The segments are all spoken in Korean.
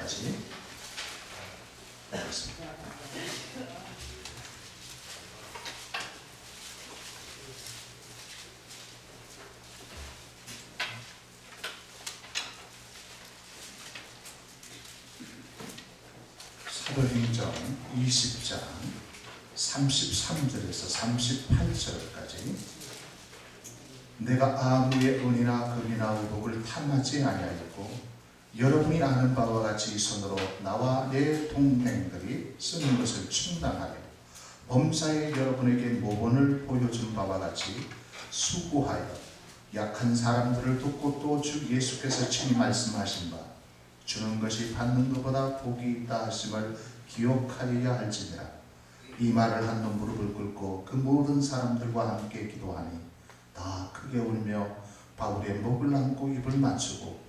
13절까지 읽겠습니다. 사도행전 20장 33절에서 38절까지 내가 아무의 은이나 금이나 의복을 탐하지 아니하였고 여러분이 아는 바와 같이 이 손으로 나와 내 동행들이 쓰는 것을 충당하여 범사에 여러분에게 모본을 보여준 바와 같이 수고하여 약한 사람들을 돕고 또 주 예수께서 친히 말씀하신 바 주는 것이 받는 것보다 복이 있다 하심을 기억하여야 할지니라. 이 말을 한번 무릎을 꿇고 그 모든 사람들과 함께 기도하니 다 크게 울며 바울의 목을 안고 입을 맞추고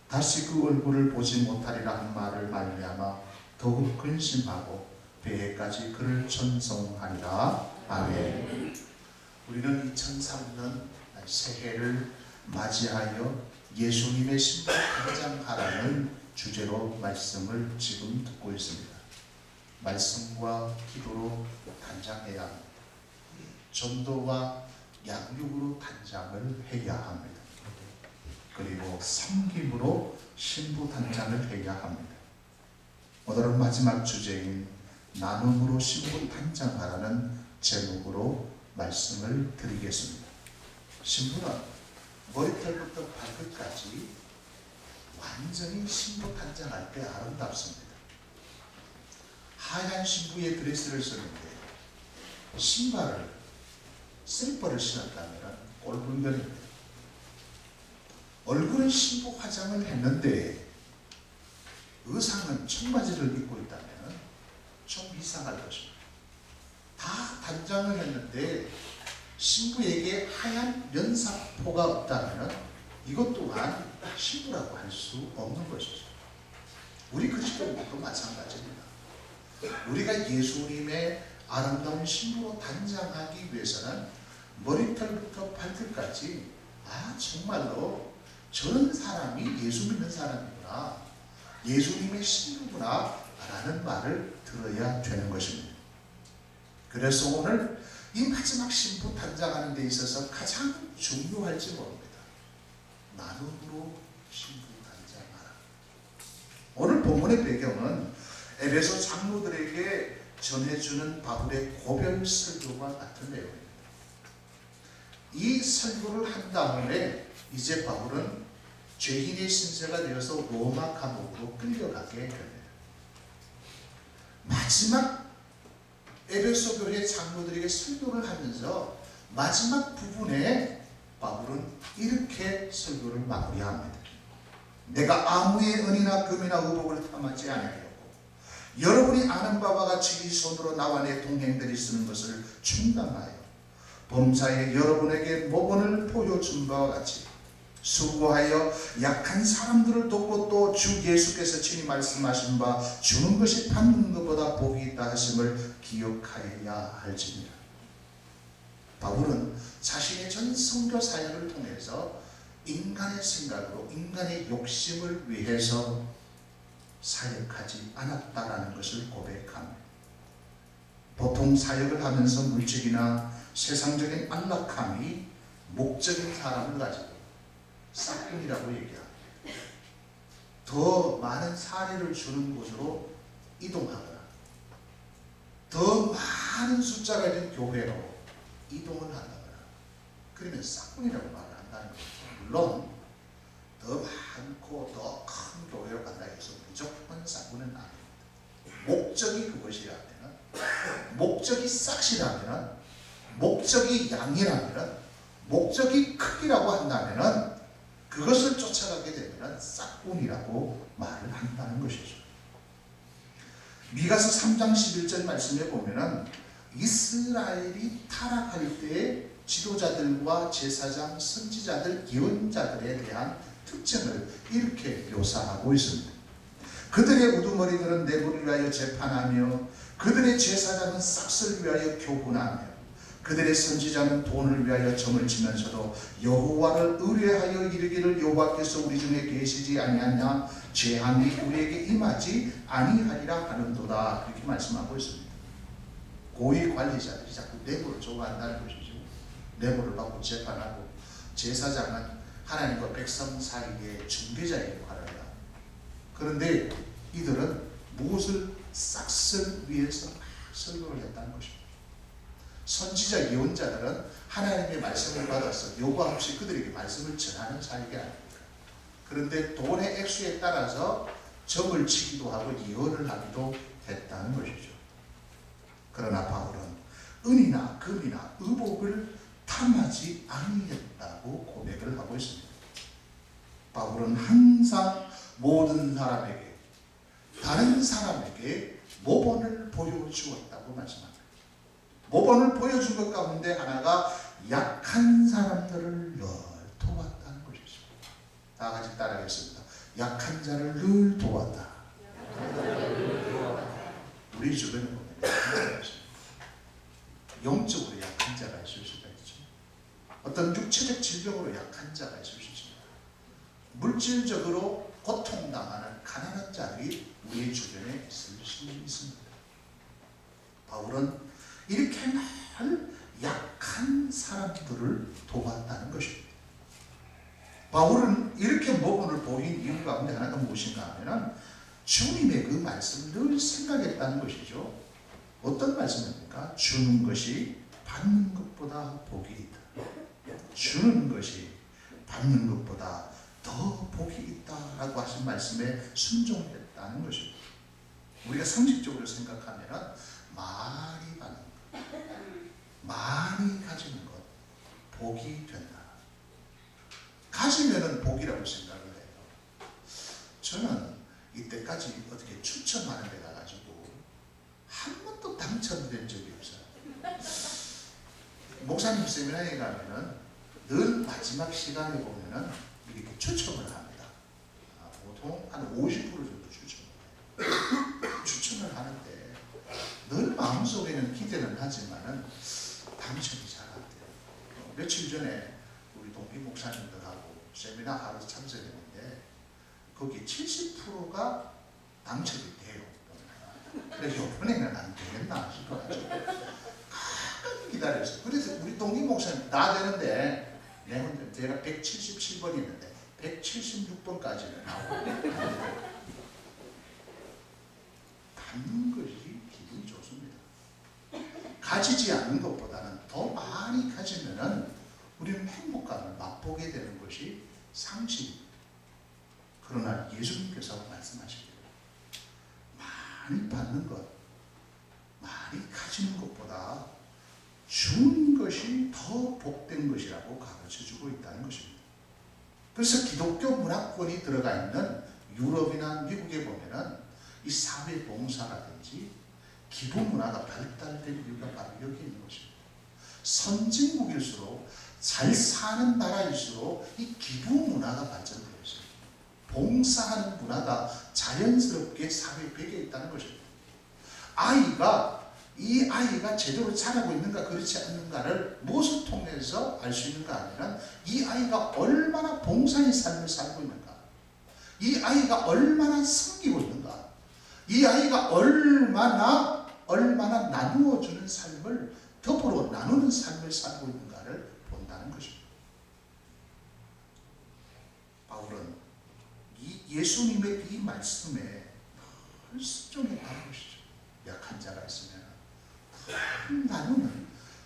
다시 그 얼굴을 보지 못하리라 한 말을 말미암아 더욱 근심하고 배에까지 그를 찬송하리라. 아멘. 우리는 2003년 새해를 맞이하여 예수님의 신부 단장하라는 주제로 말씀을 지금 듣고 있습니다. 말씀과 기도로 단장해야 합니다. 전도와 양육으로 단장을 해야 합니다. 그리고 섬김으로 신부 단장을 해야 합니다. 오늘은 마지막 주제인 나눔으로 신부 단장하라는 제목으로 말씀을 드리겠습니다. 신부는 머리털부터 발끝까지 완전히 신부 단장할 때 아름답습니다. 하얀 신부의 드레스를 쓰는데 신발을 슬리퍼를 신었다면 꼴불견입니다. 얼굴은 신부 화장을 했는데 의상은 청바지를 입고 있다면 좀 이상할 것입니다. 다 단장을 했는데 신부에게 하얀 면사포가 없다면 이것 또한 신부라고 할 수 없는 것이죠. 우리 그리스도인도 마찬가지입니다. 우리가 예수님의 아름다운 신부로 단장하기 위해서는 머리털부터 발끝까지 정말로 저런 사람이 예수 믿는 사람이구나, 예수님의 신부구나 라는 말을 들어야 되는 것입니다. 그래서 오늘 이 마지막 신부 단장하는 데 있어서 가장 중요할지 모릅니다. 나눔으로 신부 단장하라. 오늘 본문의 배경은 에베소 장로들에게 전해주는 바울의 고별 설교와 같은 내용입니다. 이 설교를 한 다음에 이제 바울은 죄인의 신세가 되어서 로마 감옥으로 끌려가게 됩니다. 마지막 에베소 교회 장로들에게 설교를 하면서 마지막 부분에 바울은 이렇게 설교를 마무리합니다. 내가 아무의 은이나 금이나 의복을 탐하지 아니하였고 여러분이 아는 바와 같이 이 손으로 나와 내 동행들이 쓰는 것을 충당하여 범사에 여러분에게 모본을 보여준 바와 같이 수고하여 약한 사람들을 돕고 또 주 예수께서 친히 말씀하신 바 주는 것이 받는 것보다 복이 있다 하심을 기억하여야 할지니라. 바울은 자신의 전 선교 사역을 통해서 인간의 생각으로 인간의 욕심을 위해서 사역하지 않았다라는 것을 고백합니다. 보통 사역을 하면서 물질이나 세상적인 안락함이 목적인 사람을 가지고 싹군이라고 얘기합니다. 더 많은 사례를 주는 곳으로 이동하거나 더 많은 숫자가 있는 교회로 이동을 한다거나 그러면 싹군이라고 말을 한다는 거죠. 물론 더 많고 더 큰 교회로 간다 해서 무조건 싹군은 아닙니다. 목적이 그것이라면, 목적이 싹이라면, 목적이 양이라면, 목적이 크기라고 한다면 그것을 쫓아가게 되면 싹군이라고 말을 한다는 것이죠. 미가서 3장 11절 말씀에 보면은 이스라엘이 타락할 때의 지도자들과 제사장, 선지자들, 예언자들에 대한 특징을 이렇게 묘사하고 있습니다. 그들의 우두머리들은 내부를 위하여 재판하며 그들의 제사장은 싹을 위하여 교훈하며 그들의 선지자는 돈을 위하여 점을 치면서도 여호와를 의뢰하여 이르기를 여호와께서 우리 중에 계시지 아니하냐 재앙이 우리에게 임하지 아니하리라 하는도다. 그렇게 말씀하고 있습니다. 고위 관리자들이 자꾸 뇌물을 좋아한다는 것이죠. 뇌물을 받고 재판하고 제사장은 하나님과 백성 사이의 중개자의 역할을 해요. 그런데 이들은 무엇을 싹쓸 위해서 막 설교를 했다는 것입니다. 선지자 예언자들은 하나님의 말씀을 받아서 요구 없이 그들에게 말씀을 전하는 사역이 아닙니다. 그런데 돈의 액수에 따라서 점을 치기도 하고 예언을 하기도 했다는 것이죠. 그러나 바울은 은이나 금이나 의복을 탐하지 아니했다고 고백을 하고 있습니다. 바울은 항상 모든 사람에게, 다른 사람에게 모본을 보여주었다고 말씀합니다. 모본을 보여준 것 가운데 하나가 약한 사람들을 늘 도왔다는 것이죠. 다 같이 따라하겠습니다. 약한 자를 늘 도왔다. 우리 주변에 보면 영적으로 약한 자가 있을 수가 있죠. 어떤 육체적 질병으로 약한 자가 있을 수 있습니다. 물질적으로 고통당하는 가난한 자들이 우리 주변에 있을 수 있습니다. 바울은 이렇게 늘 약한 사람들을 도왔다는 것입니다. 바울은 이렇게 모본을 보인 이유 가운데 하나가 무엇인가 하면 주님의 그 말씀을 늘 생각했다는 것이죠. 어떤 말씀입니까? 주는 것이 받는 것보다 복이 있다. 주는 것이 받는 것보다 더 복이 있다라고 하신 말씀에 순종했다는 것입니다. 우리가 상식적으로 생각하면 많이 받는 것, 많이 가지는 것, 복이 된다. 가지면은 복이라고 생각을 해요. 저는 이때까지 어떻게 추첨하는 데 가가지고 한 번도 당첨된 적이 없어요. 목사님 세미나에 가면은 늘 마지막 시간에 보면은 이렇게 추첨을 합니다. 보통 한 50% 정도 추첨을 해요. 추첨을 하는데 늘 마음속에는 기대는 하지만은 당첨이 잘 안 돼요. 며칠 전에 우리 동기 목사님들하고 세미나 하루 참석했는데 거기 70%가 당첨이 돼요. 그래서 이번에는 안 되겠나 싶어가지고 가끔 기다렸어요. 그래서 우리 동기 목사님 다 되는데 제가 177번이 있는데 176번까지는 나오고 받는 것이 기분이 좋습니다. 가지지 않는 것보다는 더 많이 가지면은 우리는 행복감을 맛보게 되는 것이 상식입니다. 그러나 예수님께서 말씀하시기를 많이 받는 것, 많이 가지는 것보다 주는 것이 더 복된 것이라고 가르쳐주고 있다는 것입니다. 그래서 기독교 문화권이 들어가 있는 유럽이나 미국에 보면은 이 사회 봉사라든지 기부 문화가 발달된 이유가 바로 여기 있는 것입니다. 선진국일수록 잘 사는 나라일수록 이 기부 문화가 발전되어 있습니다. 봉사하는 문화가 자연스럽게 사회 배경에 있다는 것입니다. 이 아이가 제대로 자라고 있는가 그렇지 않는가를 무엇을 통해서 알 수 있는가 하면 이 아이가 얼마나 봉사의 삶을 살고 있는가, 이 아이가 얼마나 섬기고 있는가, 이 아이가 얼마나 나누어주는 삶을, 더불어 나누는 삶을 살고 있는가를 본다는 것입니다. 바울은 예수님의 이 말씀에 늘 순종했다는 것이죠. 약한 자가 있으면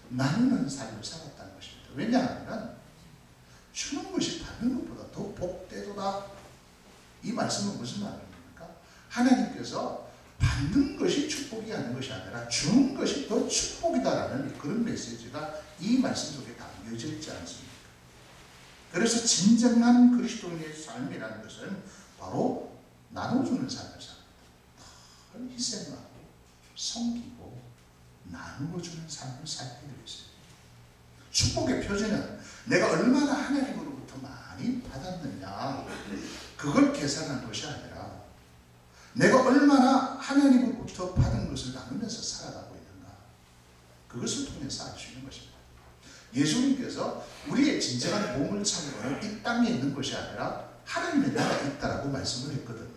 나누는 삶을 살았다는 것입니다. 왜냐하면 주는 것이 받는 것보다 더 복되도다. 이 말씀은 무슨 말입니까? 하나님께서 받는 것이 축복이 아닌 것이 아니라 주는 것이 더 축복이다라는 그런 메시지가 이 말씀 속에 담겨져 있지 않습니까? 그래서 진정한 그리스도인의 삶이라는 것은 바로 나눠주는 삶을 삽니다. 희생하고 섬기고 나누어주는 삶을 살게 되어 있어요. 축복의 표준은 내가 얼마나 하나님으로부터 많이 받았느냐, 그걸 계산한 것이 아니라 내가 얼마나 하나님으로부터 받은 것을 나누면서 살아가고 있는가, 그것을 통해서 알 수 있는 것입니다. 예수님께서 우리의 진정한 보물창고는 이 땅에 있는 것이 아니라 하나님의 나라에 있다라고 말씀을 했거든요.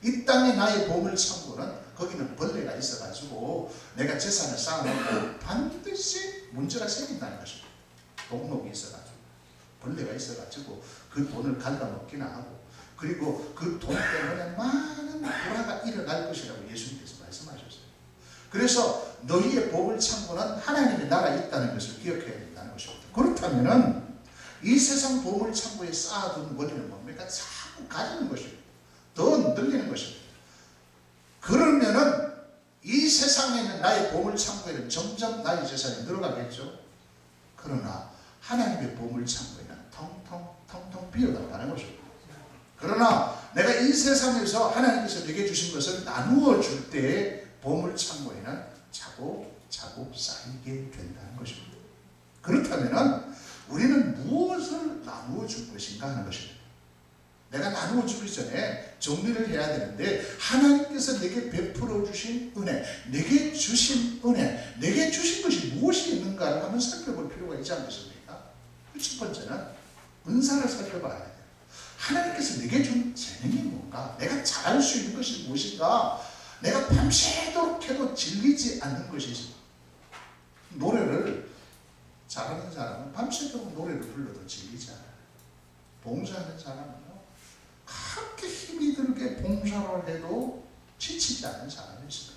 이 땅에 나의 보물창고는 거기는 벌레가 있어가지고 내가 재산을 쌓아놓고 반드시 문제가 생긴다는 것입니다. 동록이 있어가지고 벌레가 있어가지고 그 돈을 갉아먹기나 하고, 그리고 그 돈 때문에 많은 불화가 일어날 것이라고 예수님께서 말씀하셨어요. 그래서 너희의 보물창고는 하나님의 나라에 있다는 것을 기억해야 된다는 것입니다. 그렇다면 이 세상 보물창고에 쌓아둔 원인은 뭡니까? 자꾸 가지는 것입니다. 더 늘리는 것입니다. 그러면은 이 세상에 있는 나의 보물창고에는 점점 나의 재산이 늘어가겠죠. 그러나 하나님의 보물창고에는 텅텅 비어나가는 것입니다. 그러나 내가 이 세상에서 하나님께서 내게 주신 것을 나누어 줄 때에 보물창고에는 차곡차곡 쌓이게 된다는 것입니다. 그렇다면 우리는 무엇을 나누어 줄 것인가 하는 것입니다. 내가 나누어 주기 전에 정리를 해야 되는데, 하나님께서 내게 베풀어 주신 은혜, 내게 주신 은혜, 내게 주신 것이 무엇이 있는가를 한번 살펴볼 필요가 있지 않겠습니까? 첫 번째는 은사를 살펴봐야 돼요. 하나님께서 내게 준 재능이 뭔가, 내가 잘할 수 있는 것이 무엇인가, 내가 밤새도록 해도 질리지 않는 것이 있습니다. 노래를 잘하는 사람은 밤새도록 노래를 불러도 질리지 않아요. 봉사하는 사람은요, 그렇게 힘이 들게 봉사를 해도 지치지 않는 사람이 있습니다.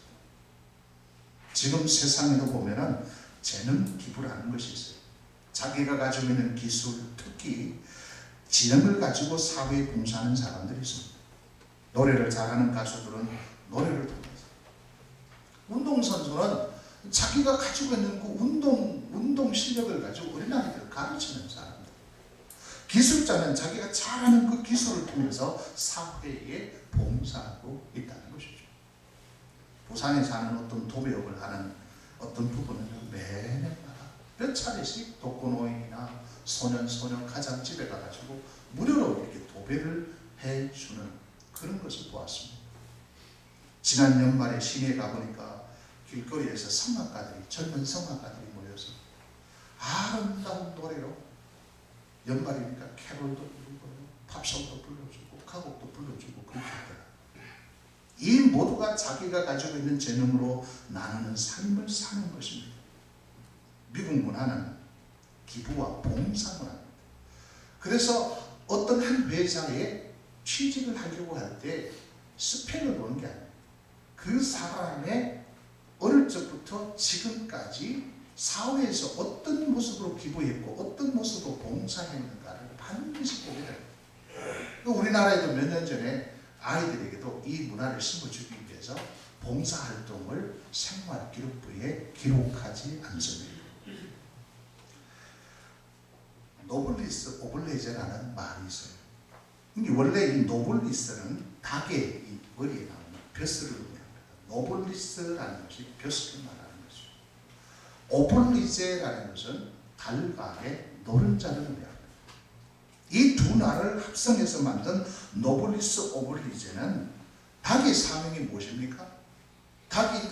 지금 세상에도 보면은 재능 기부라는 것이 있어요. 자기가 가지고 있는 기술, 특히 지능을 가지고 사회에 봉사하는 사람들이 있습니다. 노래를 잘하는 가수들은 노래를 통해서, 운동선수는 자기가 가지고 있는 그 운동 실력을 가지고 어린아이들을 가르치는 사람들, 기술자는 자기가 잘하는 그 기술을 통해서 사회에 봉사하고 있다는 것이죠. 부산에 사는 어떤 도배업을 하는 어떤 부부는 매년마다 몇 차례씩 독거노인이나 소년 가장집에 가가지고 무료로 이렇게 도배를 해주는 그런 것을 보았습니다. 지난 연말에 시내에 가보니까 길거리에서 성악가들이, 젊은 성악가들이 모여서 아름다운 노래로, 연말이니까 캐롤도 부르고 팝송도 불러주고 가곡도 불러주고 그렇게 하더라. 이 모두가 자기가 가지고 있는 재능으로 나누는 삶을 사는 것입니다. 미국 문화는 기부와 봉사 문화입니다. 그래서 어떤 한 회사에 취직을 하려고 할 때 스펙을 보는 게 아니에요. 그 사람의 어릴 적부터 지금까지 사회에서 어떤 모습으로 기부했고 어떤 모습으로 봉사했는가를 반드시 보게 됩니다. 우리나라에도 몇 년 전에 아이들에게도 이 문화를 심어주기 위해서 봉사활동을 생활기록부에 기록하지 않습니다. 노블리스 오블레제라는 말이 있어요. 원래 이 노블리스는 닭의 이 머리에 나오는 벼슬을 의미합니다. 노블리스라는 것이 벼슬을 말하는 것이죠. 오블리제라는 것은 달간의 노른자를 의미합니다. 이 두 날을 합성해서 만든 노블리스 오블리제는 닭의 사명이 무엇입니까? 닭이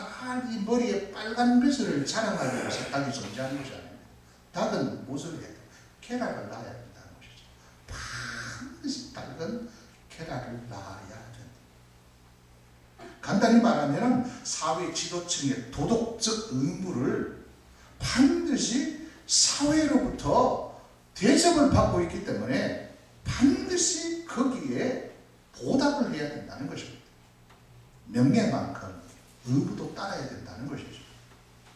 이 머리에 빨간 벼슬을 자랑하기 위해서 닭이 존재하는 것이 아닙니다. 닭은 무엇을 해야 돼요? 계란을 낳아야 된다는 것이죠. 반드시 닭은 계란을 낳아야 된다. 간단히 말하면 사회 지도층의 도덕적 의무를 반드시 사회로부터 대접을 받고 있기 때문에 반드시 거기에 보답을 해야 된다는 것입니다. 명예만큼 의무도 따라야 된다는 것이죠.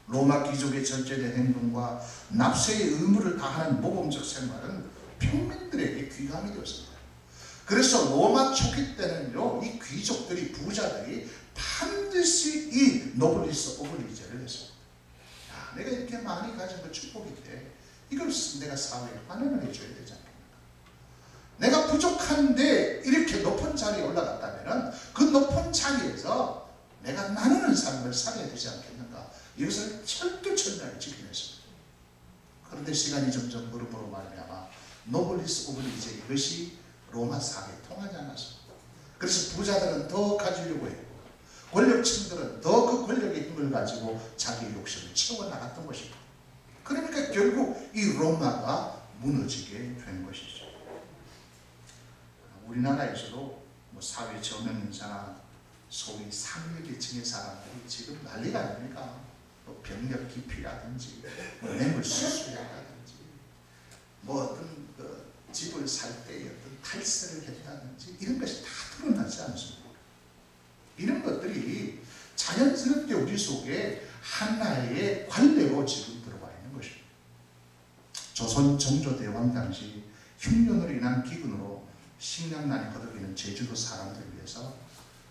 로마 귀족의 절제된 행동과 납세의 의무를 다하는 모범적 생활은 평민들에게 귀감이 되었습니다. 그래서 로마 초기 때는요, 이 귀족들이, 부자들이 반드시 이 노블리스 오블리제를 했습니다. 야, 내가 이렇게 많이 가진 거 축복인데 이걸 내가 사회에 환원을 해줘야 되지 않겠는가? 내가 부족한데 이렇게 높은 자리에 올라갔다면 그 높은 자리에서 내가 나누는 삶을 살아야 되지 않겠는가? 이것을 철두철미하게 지켜냈습니다. 그런데 시간이 점점 흐름으로 말미암아 노블리스 오블리제 이것이 로마 사회에 통하지 않았습니다. 그래서 부자들은 더 가지려고 했고 권력층들은 더 그 권력의 힘을 것들을 가지고 자기의 욕심을 채워나갔던 것입니다. 그러니까 결국 이 로마가 무너지게 된 것이죠. 우리나라에서도 뭐 사회 저명인사나 소위 상류계층의 사람들이 지금 난리가 아닙니까? 뭐 병력 기피라든지 뭐 뇌물 수수료라든지 뭐 어떤 집을 살 때 어떤 탈세를 했다든지 이런 것이 다 드러나지 않습니까? 이런 것들이 자연스럽게 우리 속에 하나의 관례로 지금 들어와 있는 것입니다. 조선 정조대왕 당시 흉년으로 인한 기근으로 식량난이 거듭이는 제주도 사람들을 위해서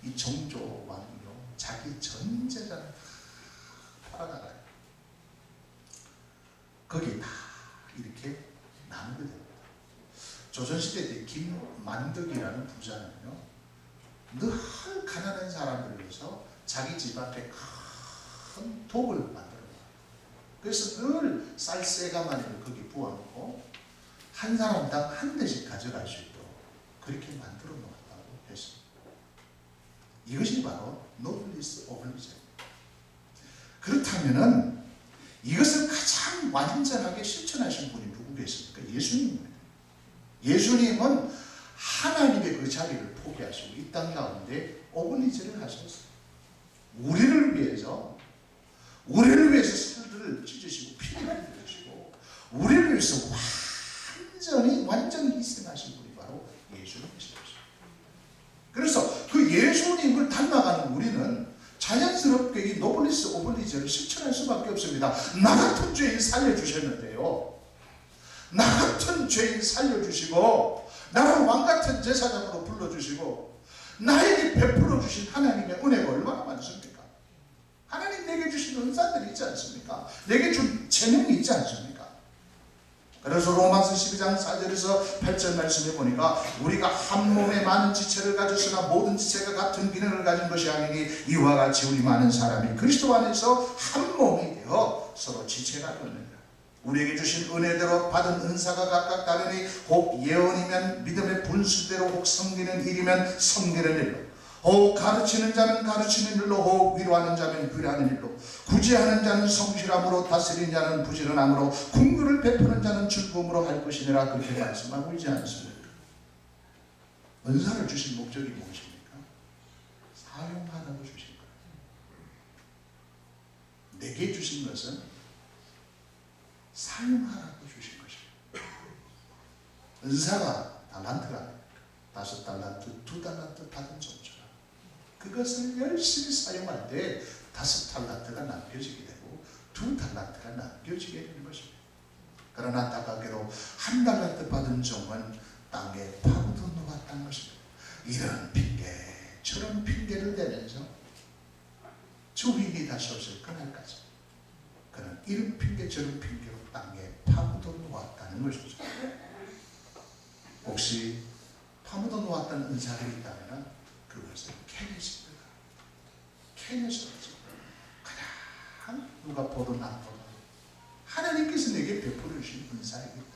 이 정조왕이요 자기 전 재산을 팔아나가요. 거기에 다 이렇게 나누게 됩니다. 조선시대 때 김만덕이라는 부자는요 늘 가난한 사람들을 위해서 자기 집 앞에 큰 독을 만들어요. 그래서 늘 쌀새가마니를 거기 부어놓고 한 사람당 한 대씩 가져갈 수 있도록 그렇게 만들어 놓았다고 했습니다. 이것이 바로 노블리스 오블리제입니다. 그렇다면은 이것을 가장 완전하게 실천하신 분이 누구 계십니까? 예수님입니다. 예수님은 하나님의 그 자리를 포기하시고 이 땅 가운데 오블리제를 하셨어요. 우리를 위해서 살을 찢으시고 피를 흘리시고 우리를 위해서 완전히 희생하신 분이 바로 예수님이십니다. 그래서 그 예수님을 닮아가는 우리는 자연스럽게 이 노블리스 오블리제를 실천할 수밖에 없습니다. 나 같은 죄인 살려주셨는데요. 나 같은 죄인 살려주시고 나를 왕같은 제사장으로 불러주시고 나에게 베풀어 주신 하나님의 은혜가 얼마나 많습니까? 하나님 내게 주신 은사들이 있지 않습니까? 내게 준 재능이 있지 않습니까? 그래서 로마서 12장 4절에서 8절 말씀에 보니까 우리가 한 몸에 많은 지체를 가졌으나 모든 지체가 같은 기능을 가진 것이 아니니 이와 같이 우리 많은 사람이 그리스도 안에서 한 몸이 되어 서로 지체가 되느니라. 우리에게 주신 은혜대로 받은 은사가 각각 다르니 혹 예언이면 믿음의 분수대로 혹 섬기는 일이면 섬기는 일로 혹 가르치는 자는 가르치는 일로 혹 위로하는 자는 위로하는 일로 구제하는 자는 성실함으로 다스리는 자는 부지런함으로 긍휼을 베푸는 자는 즐거움으로 할 것이니라 그렇게 말씀하고 있지 않습니까? 은사를 주신 목적이 무엇입니까? 사용하라고 주신 거예요. 내게 주신 것은 사용하라고 주신 것입니다. 은사가 달란트가 5달란트, 2달란트 받은 정처럼 그것을 열심히 사용할 때 5달란트가 남겨지게 되고 2달란트가 남겨지게 되는 것입니다. 그러나 안타깝게도 1달란트 받은 종은 땅에 파묻어 놓았다는 것입니다. 이런 핑계 저런 핑계를 대면서 주인이 다시 오실 그날까지 그는 이런 핑계 저런 핑계로 땅에 파묻어 놓았다는 것이죠. 혹시 파묻어 놓았다는 은사가 있다면 그것을 캐내십니다. 캐내셔야죠. 그냥 누가 보든 안 보든 하나님께서 내게 베풀어 주신 은사이기 때문에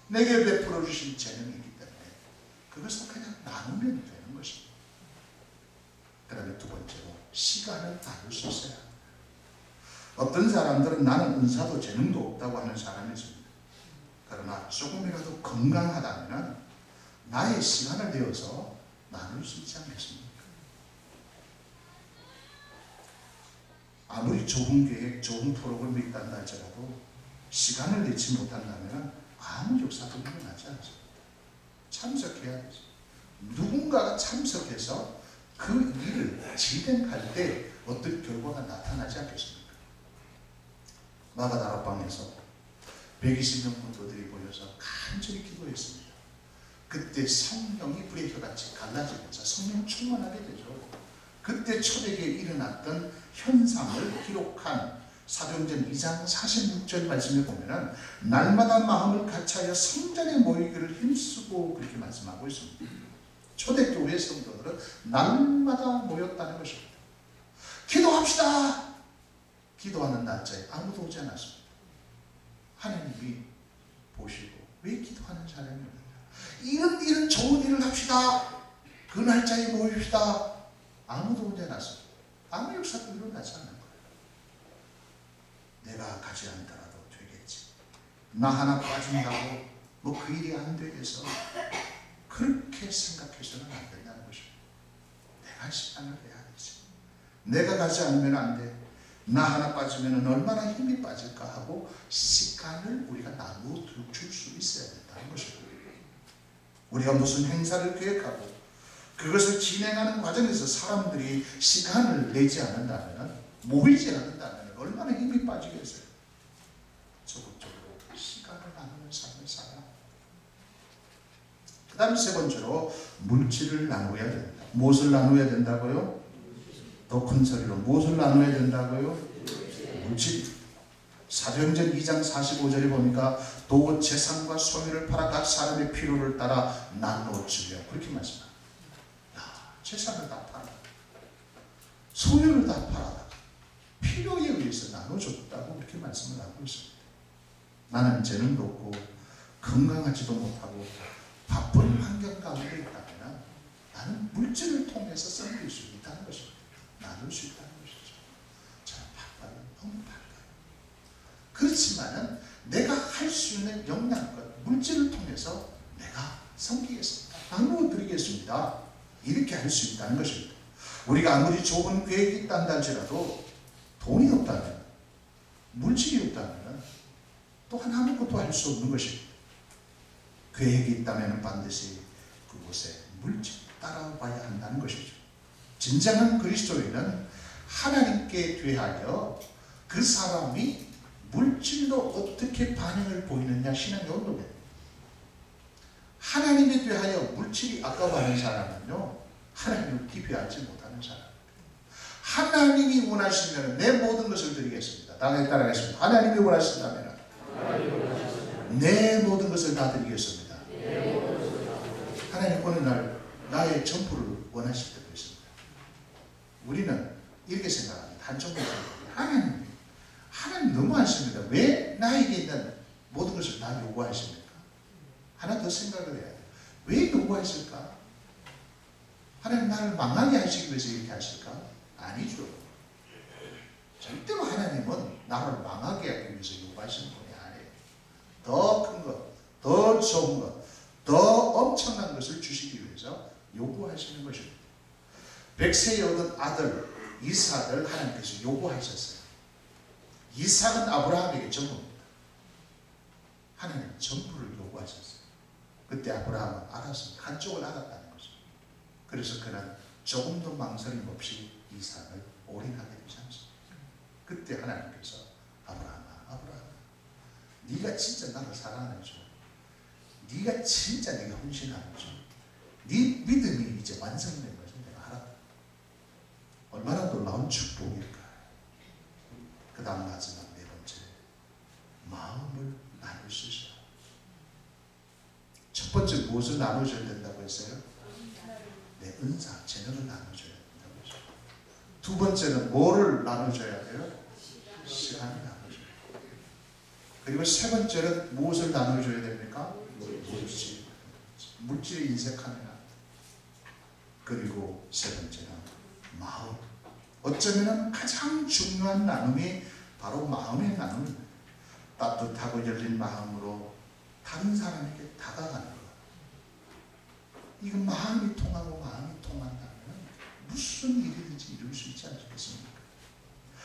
내게 베풀어 주신 재능이기 때문에 그것을 그냥 나누면 되는 것입니다. 그 다음에 두 번째로 시간을 나눌 수 있어야 합니다. 어떤 사람들은 나는 은사도 재능도 없다고 하는 사람이 있습니다. 그러나 조금이라도 건강하다면 나의 시간을 내어서 나눌 수 있지 않겠습니까? 아무리 좋은 계획, 좋은 프로그램이 있다는 할지라도 시간을 내지 못한다면 아무 역사도 일어나지 않습니다. 참석해야 되죠. 누군가가 참석해서 그 일을 진행할 때 어떤 결과가 나타나지 않겠습니까? 마가다락방에서 120명 분들이 모여서 간절히 기도했습니다. 그때 성령이 불의 혀같이 갈라지면서 성령 충만하게 되죠. 그때 초대기에 일어났던 현상을 기록한 사도행전 2장 46절 말씀에 보면은 날마다 마음을 같이하여 성전에 모이기를 힘쓰고 그렇게 말씀하고 있습니다. 초대교회 성도들은 날마다 모였다는 것입니다. 기도합시다. 기도하는 날짜에 아무도 오지 않았습니다. 하나님이 보시고 왜 기도하는 사람이 없느냐. 이런 좋은 일을 합시다. 그 날짜에 모입시다. 아무도 오지 않았습니다. 아무 역사도 일어나지 않는 거예요. 내가 가지 않더라도 되겠지. 나 하나 빠진다고 뭐 그 일이 안 되겠어. 그렇게 생각해서는 안 된다는 것입니다. 내가 시간을 해야 되지. 내가 가지 않으면 안 돼. 나 하나 빠지면 얼마나 힘이 빠질까 하고 시간을 우리가 나누어 줄 수 있어야 된다는 것입니다. 우리가 무슨 행사를 계획하고 그것을 진행하는 과정에서 사람들이 시간을 내지 않는다면, 모이지 않는다면 얼마나 힘이 빠지겠어요. 적극적으로 시간을 나누는 삶을 살아. 그 다음 세 번째로 물질을 나누어야 된다. 무엇을 나누어야 된다고요? 더 큰 소리로 무엇을 나누어야 된다고요? 물질. 사도행전 2장 45절에 보니까 또 재산과 소유를 팔아 각 사람의 필요를 따라 나누어 주려, 그렇게 말씀합니다. 재산을 다 팔아, 소유를 다 팔아 필요에 의해서 나눠줬다고 그렇게 말씀을 하고 있습니다. 나는 죄는 없고 건강하지도 못하고 바쁜 환경 가운데 있다면 나는 물질을 통해서 섬길 수 있다는 것입니다. 나눌 수 있다는 것이죠. 저는 바빠요. 너무 바빠요. 그렇지만은 내가 할 수 있는 영양권, 물질을 통해서 내가 섬기겠습니다. 나누어 드리겠습니다. 이렇게 할 수 있다는 것입니다. 우리가 아무리 좋은 계획이 있다는 할지라도 돈이 없다면, 물질이 없다면 또한 아무것도 할 수 없는 것입니다. 계획이 있다면 반드시 그곳에 물질이 따라와야 한다는 것이죠. 진정한 그리스도인은 하나님께 대하여 그 사람이 물질로 어떻게 반응을 보이느냐 신앙의 언급입니다. 하나님에 대하여 물질이 아까워하는 사람은요, 하나님을 기피하지 못하는 사람. 하나님이 원하시면 내 모든 것을 드리겠습니다. 다음에 따라하겠습니다. 하나님이 원하신다면 내 모든 것을 다 드리겠습니다. 하나님 어느 날 나의 전부를 원하실 때도 있습니다. 우리는 이렇게 생각합니다. 한쪽으로 하나님 너무 하십니다. 왜 나에게 있는 모든 것을 다 요구하십니까? 하나 더 생각을 해야 돼요. 왜 요구하실까? 하나님 나를 망하게 하시기 위해서 이렇게 하실까? 아니죠. 절대로 하나님은 나를 망하게 하기 위해서 요구하시는 분이 아니에요. 더 큰 것, 더 좋은 것, 더 엄청난 것을 주시기 위해서 요구하시는 것입니다. 100세에 얻은 아들 이삭을 하나님께서 요구하셨어요. 이삭은 아브라함에게 전부입니다. 하나님 전부를 요구하셨어요. 그때 아브라함은 알았습니다. 한쪽을 알았다는 거죠. 그래서 그는 조금도 망설임 없이 이삭을 올인하게 되지 않습니다. 그때 하나님께서 아브라함아, 네가 진짜 나를 사랑하죠. 네가 진짜 내게 헌신하죠. 네 믿음이 이제 완성된 것을 내가 알았다. 얼마나 놀라운 축복일까. 그 다음 마지막 네 번째, 마음을 나눌 수 있어요. 첫 번째 무엇을 나눠줘야 된다고 했어요? 내 은사, 재능을 나눠줘야 된다고 했어요. 두 번째는 뭐를 나눠줘야 돼요? 시간을 나눠줘야 돼요. 그리고 세 번째는 무엇을 나눠줘야 됩니까? 물질. 물질에 인색하면. 그리고 세 번째는 마음. 어쩌면 가장 중요한 나눔이 바로 마음의 나눔입니다. 따뜻하고 열린 마음으로 다른 사람에게 다가가는 것. 이건 마음이 통하고 마음이 통한다면 무슨 일이든지 이룰 수 있지 않겠습니까?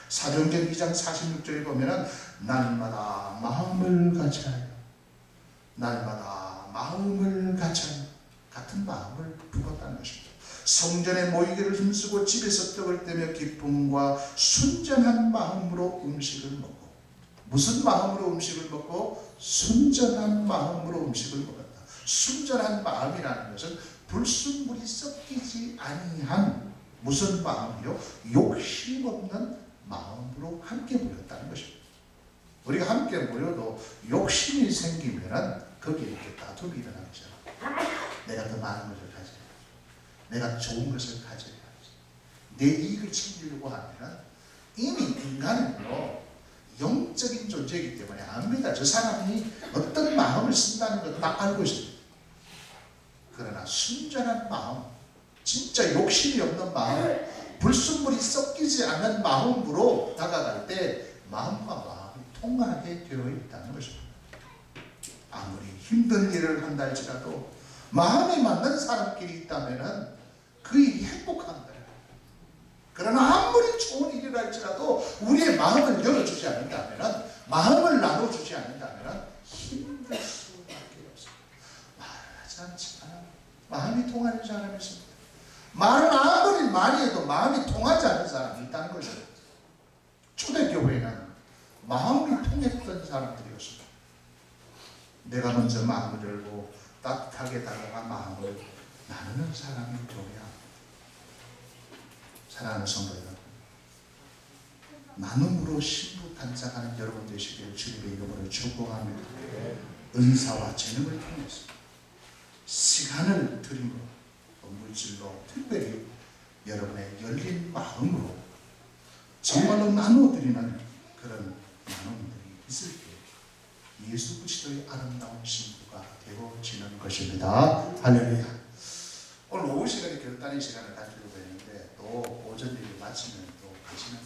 사도행전 2장 46절에 보면 날마다 마음을 같이 하여, 날마다 마음을 같이 하여, 같은 마음을 품었다는 것입니다. 성전에 모이기를 힘쓰고 집에서 떡을 떼며 기쁨과 순전한 마음으로 음식을 먹고, 무슨 마음으로 음식을 먹고? 순전한 마음으로 음식을 먹었다. 순전한 마음이라는 것은 불순물이 섞이지 아니한 무슨 마음이요? 욕심 없는 마음으로 함께 모였다는 것입니다. 우리가 함께 모여도 욕심이 생기면 거기에 이렇게 다툼이 일어나죠. 내가 더 많은 것을 가져야 내가 좋은 것을 가져야지. 내 이익을 챙기려고 하면 이미 인간은요, 영적인 존재이기 때문에 압니다. 저 사람이 어떤 마음을 쓴다는 걸 다 알고 있습니다. 그러나 순전한 마음, 진짜 욕심이 없는 마음, 불순물이 섞이지 않는 마음으로 다가갈 때 마음과 마음이 통하게 되어 있다는 것입니다. 아무리 힘든 일을 한다 할지라도 마음에 맞는 사람끼리 있다면 그 일이 행복한 거예요. 그러나 아무리 좋은 일이라 할지라도 우리의 마음을 열어주지 않는다면, 마음을 나눠주지 않는다면 힘들 수밖에 없습니다. 말하지 않지만 마음이 통하는 사람이 있습니다. 말은 아무리 많이 해도 마음이 통하지 않는 사람이 있다는 거죠. 초대교회는 마음이 통했던 사람들이었습니다. 내가 먼저 마음을 열고 따뜻하게 다가가 마음을 나누는 사람이 되어야 합니다. 사랑하는 성도 여러분, 나눔으로 신부탄장하는 여러분 되시길 주님의 이름으로 축복합니다. 은사와 재능을 통해서 시간을 드림으로, 물질로, 특별히 여러분의 열린 마음으로 정말로 나눠드리는 그런 나눔들이 있을 때 예수 그리스도의 아름다운 신부가 되어지는 것입니다. 할렐루야. 오늘 오후 시간에 결단의 시간을 가지려고 했는데 또 오전 일을 마치면 또 가시는